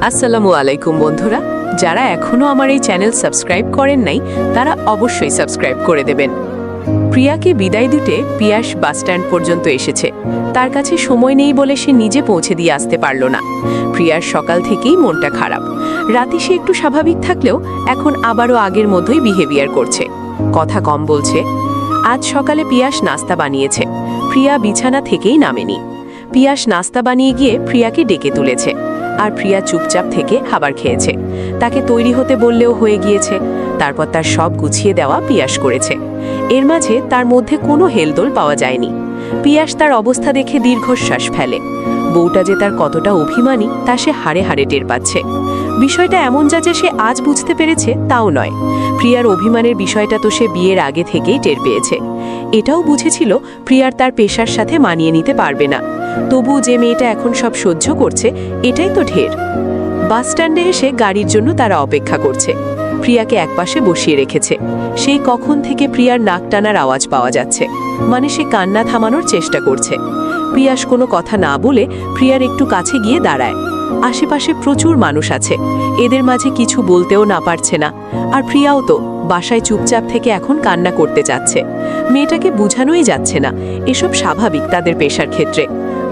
আসসালামু আলাইকুম বন্ধুরা, যারা এখনো আমার এই চ্যানেল সাবস্ক্রাইব করেন নাই তারা অবশ্যই সাবস্ক্রাইব করে দেবেন। প্রিয়াকে বিদায় দিতে পিয়াস বাসস্ট্যান্ড পর্যন্ত এসেছে। তার কাছে সময় নেই বলে সে নিজে পৌঁছে দিয়ে আসতে পারল না। প্রিয়ার সকাল থেকেই মনটা খারাপ। রাতে সে একটু স্বাভাবিক থাকলেও এখন আবারও আগের মতোই বিহেভিয়ার করছে, কথা কম বলছে। আজ সকালে পিয়াস নাস্তা বানিয়েছে, প্রিয়া বিছানা থেকেই নামেনি। পিয়াস নাস্তা বানিয়ে গিয়ে প্রিয়াকে ডেকে তুলেছে, আর প্রিয়া চুপচাপ থেকে খাবার খেয়েছে। তাকে তৈরি হতে বললেও হয়ে গিয়েছে। তারপর তার সব গুছিয়ে দেওয়া পিয়াস করেছে। এর মাঝে তার মধ্যে কোনো হেলদোল পাওয়া যায়নি। পিয়াস তার অবস্থা দেখে দীর্ঘশ্বাস ফেলে। বউটা যে তার কতটা অভিমানী তা সে হাড়ে হাড়ে টের পাচ্ছে। বিষয়টা এমন যে সে আজ বুঝতে পেরেছে তাও নয়। প্রিয়ার অভিমানের বিষয়টা তো সে বিয়ের আগে থেকেই টের পেয়েছে। এটাও বুঝেছিল প্রিয়ার তার পেশার সাথে মানিয়ে নিতে পারবে না। তবু যে মেয়েটা এখন সব সহ্য করছে এটাই তো ঢের। বাসস্ট্যান্ডে এসে গাড়ির জন্য তারা অপেক্ষা করছে। প্রিয়াকে একপাশে বসিয়ে রেখেছে। সেই কখন থেকে প্রিয়ার নাক টানার আওয়াজ পাওয়া যাচ্ছে, মানে সে কান্না থামানোর চেষ্টা করছে। পিয়াস কোনো কথা না বলে প্রিয়ার একটু কাছে গিয়ে দাঁড়ায়। আশেপাশে প্রচুর মানুষ আছে, এদের মাঝে কিছু বলতেও না পারছে না। আর প্রিয়াও তো বাসায় চুপচাপ থেকে এখন কান্না করতে যাচ্ছে। মেয়েটাকে বোঝানোই যাচ্ছে না এসব স্বাভাবিক তাদের পেশার ক্ষেত্রে।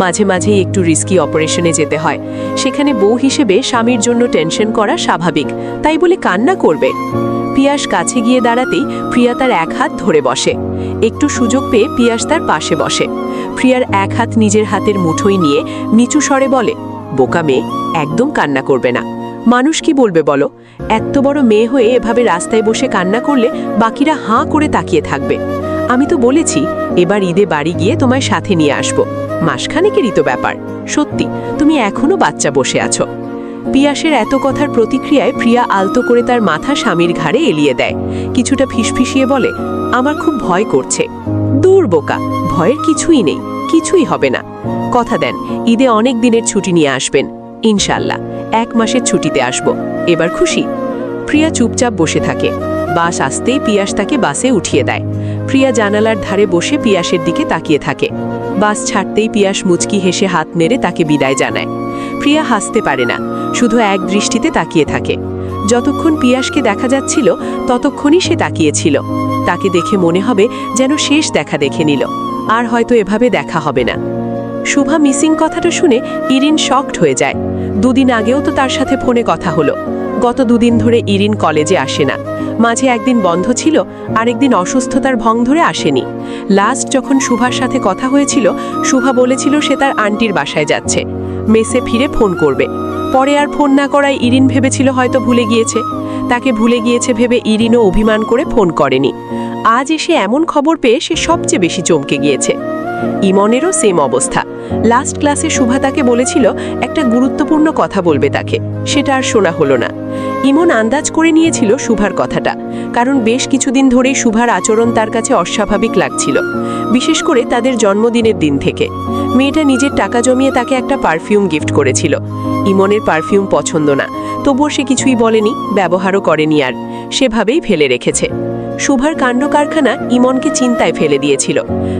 মাঝে মাঝেই একটু রিস্কি অপারেশনে যেতে হয়, সেখানে বউ হিসেবে স্বামীর জন্য টেনশন করা স্বাভাবিক, তাই বলে কান্না করবে? পিয়াস কাছে গিয়ে দাঁড়াতেই প্রিয়া তার এক হাত ধরে বসে। একটু সুযোগ পেয়ে পিয়াস তার পাশে বসে। প্রিয়ার এক হাত নিজের হাতের মুঠোয় নিয়ে নিচু স্বরে বলে, বোকা মেয়ে, একদম কান্না করবে না। মানুষ কি বলবে বলো? এত বড় মেয়ে হয়ে এভাবে রাস্তায় বসে কান্না করলে বাকিরা হাঁ করে তাকিয়ে থাকবে। আমি তো বলেছি এবার ঈদে বাড়ি গিয়ে তোমায় সাথে নিয়ে আসবো। মাসখানেকেরই তো ব্যাপার। সত্যি তুমি এখনো বাচ্চা বসে আছো। পিয়াসের এত কথার প্রতিক্রিয়ায় প্রিয়া আলতো করে তার মাথা স্বামীর ঘাড়ে এলিয়ে দেয়। কিছুটা ফিসফিসিয়ে বলে, আমার খুব ভয় করছে। দূর বোকা, ভয়ের কিছুই নেই, কিছুই হবে না। কথা দেন ঈদে অনেক দিনের ছুটি নিয়ে আসবেন। ইনশাল্লাহ 1 মাসের ছুটিতে আসব। এবার খুশি? প্রিয়া চুপচাপ বসে থাকে। বাস আসতেই পিয়াস তাকে বাসে উঠিয়ে দেয়। প্রিয়া জানালার ধারে বসে পিয়াসের দিকে তাকিয়ে থাকে। বাস ছাড়তেই পিয়াস মুচকি হেসে হাত নেড়ে তাকে বিদায় জানায়। প্রিয়া হাসতে পারে না, শুধু এক দৃষ্টিতে তাকিয়ে থাকে। যতক্ষণ পিয়াসকে দেখা যাচ্ছিল ততক্ষণই সে তাকিয়েছিল। তাকে দেখে মনে হবে যেন শেষ দেখা দেখে নিল, আর হয়তো এভাবে দেখা হবে না। শুভা মিসিং কথাটা শুনে ইরিন শকড হয়ে যায়। 2 দিন আগেও তো তার সাথে ফোনে কথা হলো। গত 2 দিন ধরে ইরিন কলেজে আসে না। মাঝে একদিন বন্ধ ছিল, আরেকদিন অসুস্থতার ভং ধরে আসেনি। লাস্ট যখন শুভার সাথে কথা হয়েছিল, শুভা বলেছিল সে তার আন্টির বাসায় যাচ্ছে, মেসে ফিরে ফোন করবে। পরে আর ফোন না করায় ইরিন ভেবেছিল হয়তো ভুলে গিয়েছে। তাকে ভুলে গিয়েছে ভেবে ইরিনও অভিমান করে ফোন করেনি। আজ এসে এমন খবর পেয়ে সে সবচেয়ে বেশি চমকে গিয়েছে। ইমনেরও সেম অবস্থা। লাস্ট ক্লাসে শুভা তাকে বলেছিল একটা গুরুত্বপূর্ণ কথা বলবে তাকে, সেটা আর শোনা হলো না। ইমন আন্দাজ করে নিয়েছিল শুভার কথাটা, কারণ বেশ কিছুদিন ধরেই শুভার আচরণ তার কাছে অস্বাভাবিক লাগছিল, বিশেষ করে তাদের জন্মদিনের দিন থেকে। মেয়েটা নিজের টাকা জমিয়ে তাকে একটা পারফিউম গিফট করেছিল। ইমনের পারফিউম পছন্দ না, তবুও সে কিছুই বলেনি, ব্যবহারও করেনি, আর সেভাবেই ফেলে রেখেছে। শুভার কাণ্ড কারখানা ইমনকে চিন্তায় ফেলে দিয়েছিল।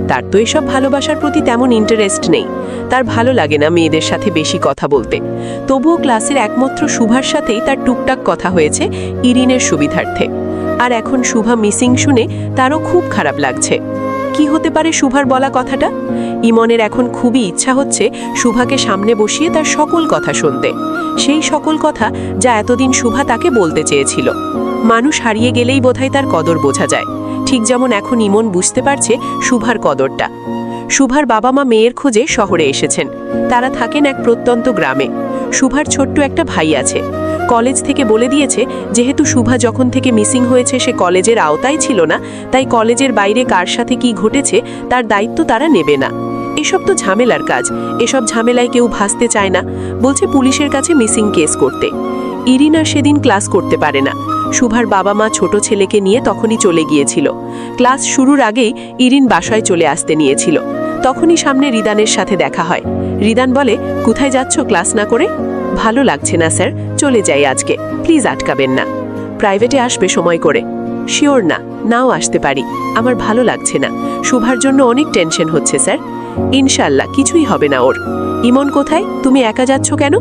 তার তো এসব ভালোবাসার প্রতি তেমন ইন্টারেস্ট নেই। তার ভালো লাগে না মেয়েদের সাথে বেশি কথা বলতে। তবুও ক্লাসের একমাত্র শুভার সাথেই তার টুকটাক কথা হয়েছে ইরিনের সুবিধার্থে। আর এখন শুভা মিসিং শুনে তারও খুব খারাপ লাগছে। কি হতে পারে শুভার বলা কথাটা? ইমনের এখন খুবই ইচ্ছা হচ্ছে শুভাকে সামনে বসিয়ে তার সকল কথা শুনতে, সেই সকল কথা যা এতদিন শুভা তাকে বলতে চেয়েছিল। মানুষ হারিয়ে গেলেই বোধহয় তার কদর বোঝা যায়, ঠিক যেমন এখন ইমন বুঝতে পারছে শুভার কদরটা। শুভার বাবা মা মেয়ের খোঁজে শহরে এসেছেন। তারা থাকেন এক প্রত্যন্ত গ্রামে। শুভার ছোট্ট একটা ভাই আছে। কলেজ থেকে বলে দিয়েছে যেহেতু শুভা যখন থেকে মিসিং হয়েছে সে কলেজের আওতায় ছিল না, তাই কলেজের বাইরে কার সাথে কি ঘটেছে তার দায়িত্ব তারা নেবে না। এসব তো ঝামেলার কাজ, এসব ঝামেলায় কেউ ভাসতে চায় না। বলছে পুলিশের কাছে মিসিং কেস করতে। ইরিনা সেদিন ক্লাস করতে পারে না। শুভার বাবা মা ছোট ছেলেকে নিয়ে তখনই চলে গিয়েছিল। ক্লাস শুরুর আগেই ইরিন বাসায় চলে আসতে নিয়েছিল। তখনই সামনে রিদানের সাথে দেখা হয়। রিদান বলে, কোথায় যাচ্ছ ক্লাস না করে? ভালো লাগছে না স্যার, চলে যাই আজকে, প্লিজ আটকাবেন না। প্রাইভেটে আসবে সময় করে? শিওর না, নাও আসতে পারি, আমার ভালো লাগছে না, শুভার জন্য অনেক টেনশন হচ্ছে স্যার। ইনশাল্লাহ কিছুই হবে না ওর। ইমন কোথায়? তুমি একা যাচ্ছ কেন?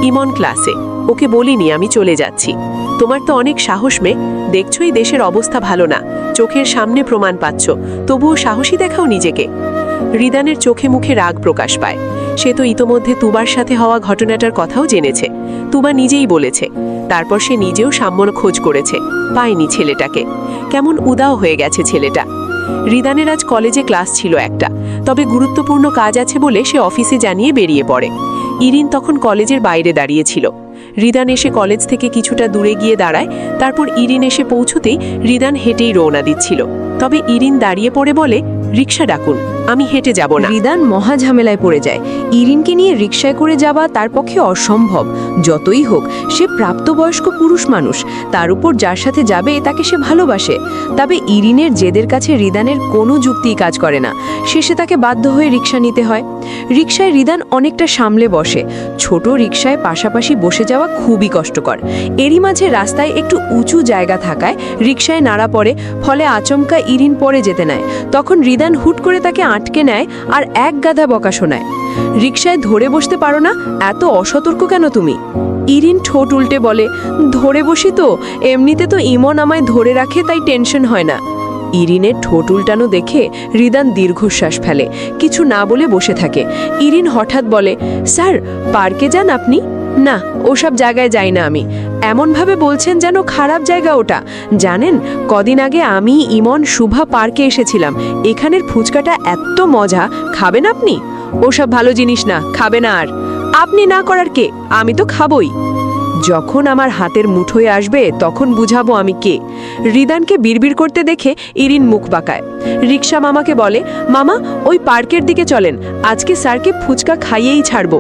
ইমন ক্লাসে। ওকে বলিনি আমি চলে যাচ্ছি। তোমার তো অনেক সাহস মেয়ে, দেখছই দেশের অবস্থা ভালো না, চোখের সামনে প্রমাণ পাচ্ছ, তবুও সাহসী দেখাও নিজেকে। রিদানের চোখে মুখে রাগ প্রকাশ পায়। সে তো ইতোমধ্যে তুবার সাথে হওয়া ঘটনাটার কথাও জেনেছে, তুবা নিজেই বলেছে। তারপর সে নিজেও সাম্য খোঁজ করেছে, পায়নি ছেলেটাকে। কেমন উদাও হয়ে গেছে ছেলেটা। রিদানের আজ কলেজে ক্লাস ছিল একটা, তবে গুরুত্বপূর্ণ কাজ আছে বলে সে অফিসে জানিয়ে বেরিয়ে পড়ে। ইরিন তখন কলেজের বাইরে দাঁড়িয়েছিল। রিদান এসে কলেজ থেকে কিছুটা দূরে গিয়ে দাঁড়ায়। তারপর ইরিন এসে পৌঁছতেই রিদান হেঁটেই রওনা দিচ্ছিল। তবে ইরিন দাঁড়িয়ে পড়ে বলে, রিক্সা ডাকুন, আমি হেঁটে যাব না। রিদান মহা ঝামেলায় পড়ে যায়। ইরিনকে নিয়ে রিকশায় করে যাওয়া তার পক্ষে অসম্ভব। যতই হোক সে প্রাপ্তবয়স্ক পুরুষ মানুষ, তার উপর যার সাথে যাবে তাকে সে ভালোবাসে। তবে ইরিনের জেদের কাছে রিদানের কোনো যুক্তিই কাজ করে না। শেষে তাকে বাধ্য হয়ে রিকশা নিতে হয়। রিকশায় রিদান অনেকটা সামলে বসে। ছোট রিকশায় পাশাপাশি বসে যাওয়া খুবই কষ্টকর। এরই মাঝে রাস্তায় একটু উঁচু জায়গা থাকায় রিকশায় নাড়া পড়ে, ফলে আচমকা ইরিন পড়ে যেতে নেয়। তখন রিদান হুট করে তাকে আটকে নেয় আর এক গাদা বকা শোনায়। রিকশায় ধরে বসতে পারো না, এত অসতর্ক কেন তুমি? ইরিন ঠোঁট উল্টে বলে, ধরে বসি তো, এমনিতে তো ইমন আমায় ধরে রাখে, তাই টেনশন হয় না। ইরিনের ঠোঁট উল্টানো দেখে রিদান দীর্ঘশ্বাস ফেলে, কিছু না বলে বসে থাকে। ইরিন হঠাৎ বলে, স্যার পার্কে যান আপনি? না, ওসব জায়গায় যাই না আমি। এমনভাবে বলছেন যেন খারাপ জায়গা ওটা। জানেন, কদিন আগে আমি, ইমন, শুভা পার্কে এসেছিলাম। এখানের ফুচকাটা এত মজা, খাবেন আপনি? ওসব ভালো জিনিস না, খাবে না। আর আপনি না করার কে? আমি তো খাবই। যখন আমার হাতের মুঠোয় আসবে তখন বুঝাবো আমি কে। রিদানকে বিড়বিড় করতে দেখে ইরিন মুখ বাঁকায়। রিক্সা মামাকে বলে, মামা ওই পার্কের দিকে চলেন, আজকে স্যারকে ফুচকা খাইয়েই ছাড়বো।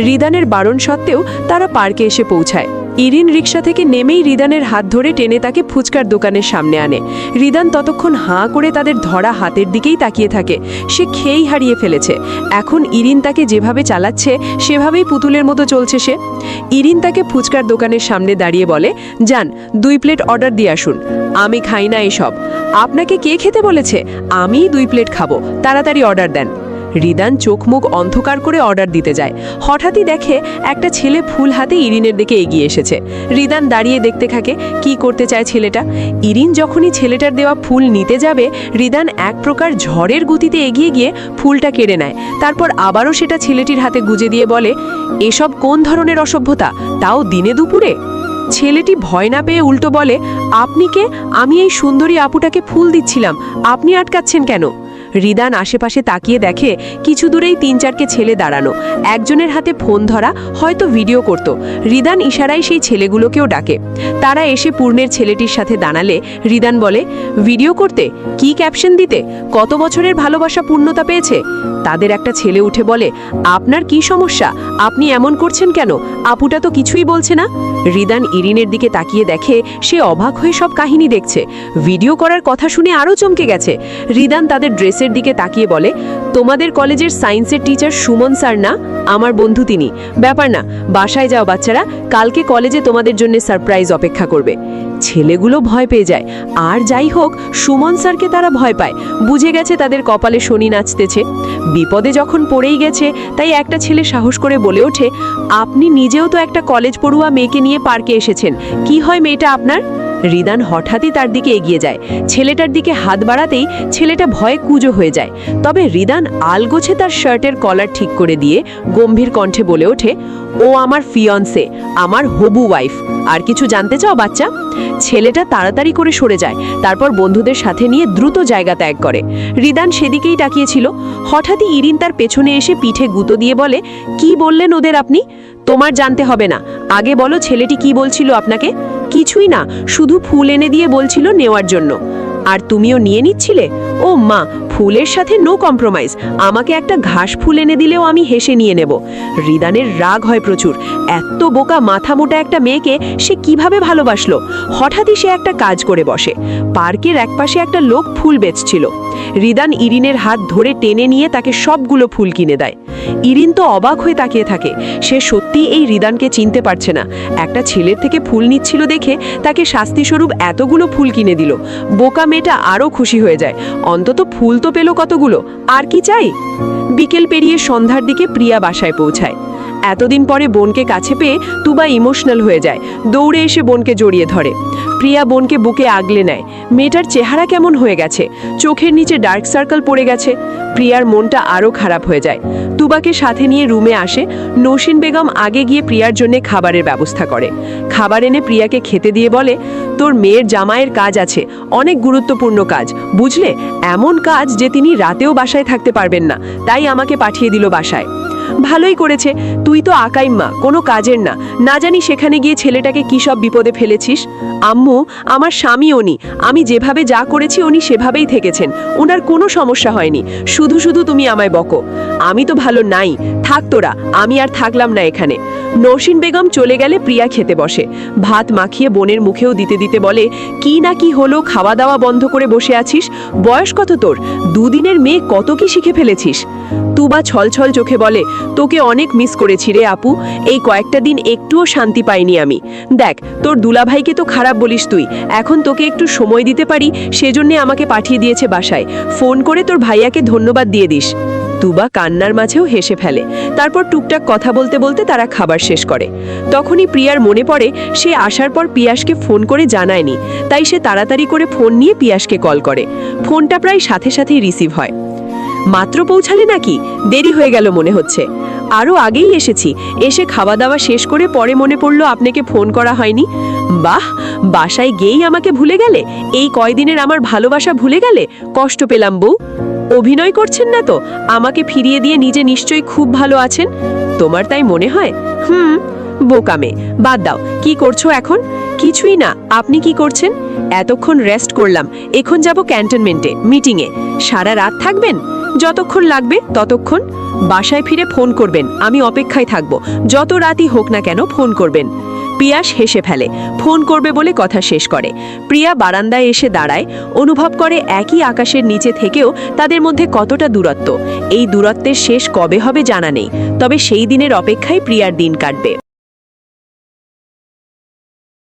রিদানের বারণ সত্ত্বেও তারা পার্কে এসে পৌঁছায়। ইরিন রিক্সা থেকে নেমেই রিদানের হাত ধরে টেনে তাকে ফুচকার দোকানের সামনে আনে। রিদান ততক্ষণ হাঁ করে তাদের ধরা হাতের দিকেই তাকিয়ে থাকে। সে খেয়েই হারিয়ে ফেলেছে। এখন ইরিন তাকে যেভাবে চালাচ্ছে সেভাবেই পুতুলের মতো চলছে সে। ইরিন তাকে ফুচকার দোকানের সামনে দাঁড়িয়ে বলে, যান 2 প্লেট অর্ডার দিয়ে আসুন। আমি খাই না এসব। আপনাকে কে খেতে বলেছে? আমিই 2 প্লেট খাবো, তাড়াতাড়ি অর্ডার দেন। রিদান চোখ মুখ অন্ধকার করে অর্ডার দিতে যায়। হঠাৎই দেখে একটা ছেলে ফুল হাতে ইরিনের দিকে এগিয়ে এসেছে। রিদান দাঁড়িয়ে দেখতে থাকে কি করতে চায় ছেলেটা। ইরিন যখনই ছেলেটার দেওয়া ফুল নিতে যাবে, রিদান এক প্রকার ঝড়ের গতিতে এগিয়ে গিয়ে ফুলটা কেড়ে নেয়। তারপর আবারও সেটা ছেলেটির হাতে গুজে দিয়ে বলে, এসব কোন ধরনের অসভ্যতা, তাও দিনে দুপুরে? ছেলেটি ভয় না পেয়ে উল্টো বলে, আপনি কে? আমি এই সুন্দরী আপুটাকে ফুল দিচ্ছিলাম, আপনি আটকাচ্ছেন কেন? রিদান আশেপাশে তাকিয়ে দেখে কিছু দূরেই 3-4কে ছেলে দাঁড়ানো। একজনের হাতে ফোন ধরা, হয়তো ভিডিও করত। রিদান ইশারায় সেই ছেলেগুলোকেও ডাকে। তারা এসে পূর্ণের ছেলেটির সাথে দাঁড়ালে রিদান বলে, ভিডিও করতে? কি ক্যাপশন দিতে? কত বছরের ভালোবাসা পূর্ণতা পেয়েছে? তাদের একটা ছেলে উঠে বলে, আপনার কি সমস্যা? আপনি এমন করছেন কেন? আপুটা তো কিছুই বলছে না। রিদান ইরিনের দিকে তাকিয়ে দেখে সে অবাক হয়ে সব কাহিনী দেখছে। ভিডিও করার কথা শুনে আরও চমকে গেছে। রিদান তাদের ড্রেসের দিকে তাকিয়ে বলে, তোমাদের কলেজের সায়েন্সের টিচার সুমন স্যার না? আমার বন্ধু তিনি। ব্যাপার না, বাসায় যাও বাচ্চারা, কালকে কলেজে তোমাদের জন্য সারপ্রাইজ অপেক্ষা করবে। ছেলেগুলো ভয় পেয়ে যায়। আর যাই হোক, সুমন স্যারকে তারা ভয় পায়। বুঝে গেছে তাদের কপালে শনি নাচতেছে। বিপদে যখন পড়েই গেছে, তাই একটা ছেলে সাহস করে বলে ওঠে, আপনি নিজেও তো একটা কলেজ পড়ুয়া মেয়েকে নিয়ে পার্কে এসেছেন, কি হয় মেয়েটা আপনার? রিদান হঠাৎই তার দিকে এগিয়ে যায়। ছেলেটার দিকে হাত বাড়াতেই ছেলেটা ভয়ে কুঁজো হয়ে যায়। তবে রিদান আলগোছে তার শার্টের কলার ঠিক করে দিয়ে গম্ভীর কণ্ঠে বলে ওঠে, ও আমার ফিয়ন্সে, আমার হবু ওয়াইফ। আর কিছু জানতে চাও বাচ্চা? ছেলেটা তাড়াতাড়ি করে সরে যায়। তারপর বন্ধুদের সাথে নিয়ে দ্রুত জায়গা ত্যাগ করে। রিদান সেদিকেই তাকিয়েছিল। হঠাৎই ইরিন তার পেছনে এসে পিঠে গুঁতো দিয়ে বলে, কি বললেন ওদের আপনি? তোমার জানতে হবে না, আগে বলো ছেলেটি কি বলছিল আপনাকে? কিছুই না, শুধু ফুল এনে দিয়ে বলছিল নেওয়ার জন্য। আর তুমিও নিয়ে নিচ্ছিলে? ও মা, ফুলের সাথে নো কম্প্রোমাইজ। আমাকে একটা ঘাস ফুল এনে দিলেও আমি হেসে নিয়ে নেব। রিদানের রাগ হয় প্রচুর। এত বোকা মাথা মোটা একটা মেয়েকে সে কিভাবে ভালোবাসলো? হঠাৎই সে একটা কাজ করে বসে। পার্কের একপাশে একটা লোক ফুল বেচছিল। রিদান ইরিনের হাত ধরে টেনে নিয়ে তাকে সবগুলো ফুল কিনে দেয়। ইরিন তো অবাক হয়ে তাকিয়ে থাকে। সে সত্যি এই রিদানকে চিনতে পারছে না। একটা ছেলের থেকে ফুল নিচ্ছিল দেখে তাকে শাস্তিস্বরূপ এতগুলো ফুল কিনে দিল। বোকা মেয়েটা আরও খুশি হয়ে যায়। অন্তত ফুল তো পেল কতগুলো, আর কি চাই? বিকেল পেরিয়ে সন্ধ্যার দিকে প্রিয়া বাসায় পৌঁছায়। এতদিন পরে বোনকে কাছে পেয়ে তুবা ইমোশনাল হয়ে যায়, দৌড়ে এসে বোনকে জড়িয়ে ধরে। প্রিয়া বোনকে বুকে আগলে নেয়। মেয়েটার চেহারা কেমন হয়ে গেছে, চোখের নিচে ডার্ক সার্কেল পড়ে গেছে। প্রিয়ার মনটা আরও খারাপ হয়ে যায়। তুবাকে সাথে নিয়ে রুমে আসে। নৌশিন বেগম আগে গিয়ে প্রিয়ার জন্য খাবারের ব্যবস্থা করে। খাবার এনে প্রিয়াকে খেতে দিয়ে বলে, তোর মেয়ের জামাইয়ের কাজ আছে, অনেক গুরুত্বপূর্ণ কাজ, বুঝলে? এমন কাজ যে তিনি রাতেও বাসায় থাকতে পারবেন না, তাই আমাকে পাঠিয়ে দিল বাসায়। ভালোই করেছে, তুই তো আকাইম্মা, কোনো কাজের না, না জানি সেখানে গিয়ে ছেলেটাকে কী সব বিপদে ফেলেছিস। আম্মু, আমার স্বামী উনি, আমি যেভাবে যা করেছি উনি সেভাবেই থেকেছেন, ওনার কোনো সমস্যা হয়নি, শুধু শুধু তুমি আমায় বকো। আমি তো ভালো নাই, থাক তোরা, আমি আর থাকলাম না এখানে। নৌশিন বেগম চলে গেলে প্রিয়া খেতে বসে। ভাত মাখিয়ে বোনের মুখেও দিতে দিতে বলে, কি না কি হলো, খাওয়া দাওয়া বন্ধ করে বসে আছিস? বয়স কত তোর? দুদিনের মেয়ে, কত কি শিখে ফেলেছিস? তুবা ছলছল চোখে বলে, তোকে অনেক মিস করেছি রে আপু, এই কয়েকটা দিন একটুও শান্তি পাইনি আমি। দেখ, তোর দুলাভাইকে তো খারাপ বলিস তুই, এখন তোকে একটু সময় দিতে পারি সেজন্যে আমাকে পাঠিয়ে দিয়েছে বাসায়, ফোন করে তোর ভাইয়াকে ধন্যবাদ দিয়ে দিস। তুবা কান্নার মাঝেও হেসে ফেলে। তারপর টুকটাক কথা বলতে বলতে তারা খাবার শেষ করে। তখনই প্রিয়ার মনে পড়ে সে আসার পর পিয়াসকে ফোন করে জানায়নি, তাই সে তাড়াতাড়ি করে ফোন নিয়ে পিয়াসকে কল করে। ফোনটা প্রায় সাথে সাথেই রিসিভ হয়। মাত্র পৌঁছালে নাকি? দেরি হয়ে গেল মনে হচ্ছে। আরও আগেই এসেছি, এসে খাওয়া দাওয়া শেষ করে পরে মনে পড়লো আপনাকে ফোন করা হয়নি। বাহ, বাসায় গিয়েই আমাকে ভুলে গেলে, এই কয়দিনের আমার ভালোবাসা ভুলে গেলে, কষ্ট পেলাম বউ। অভিনয় করছেন না তো? আমাকে ফিরিয়ে দিয়ে নিজে নিশ্চয়ই খুব ভালো আছেন, তোমার তাই মনে হয়? বোকামে, বাদ দাও। কি করছো এখন? কিছুই না, আপনি কি করছেন? এতক্ষণ রেস্ট করলাম, এখন যাব ক্যান্টনমেন্টে মিটিংয়ে। সারা রাত থাকবেন? যতক্ষণ লাগবে ততক্ষণ। বাসায় ফিরে ফোন করবেন, আমি অপেক্ষায় থাকব, যত রাতই হোক না কেন ফোন করবেন। পিয়াস হেসে ফেলে, ফোন করবে বলে কথা শেষ করে। প্রিয়া বারান্দায় এসে দাঁড়ায়, অনুভব করে একই আকাশের নিচে থেকেও তাদের মধ্যে কতটা দূরত্ব। এই দূরত্বের শেষ কবে হবে জানা নেই, তবে সেই দিনের অপেক্ষায় প্রিয়ার দিন কাটবে।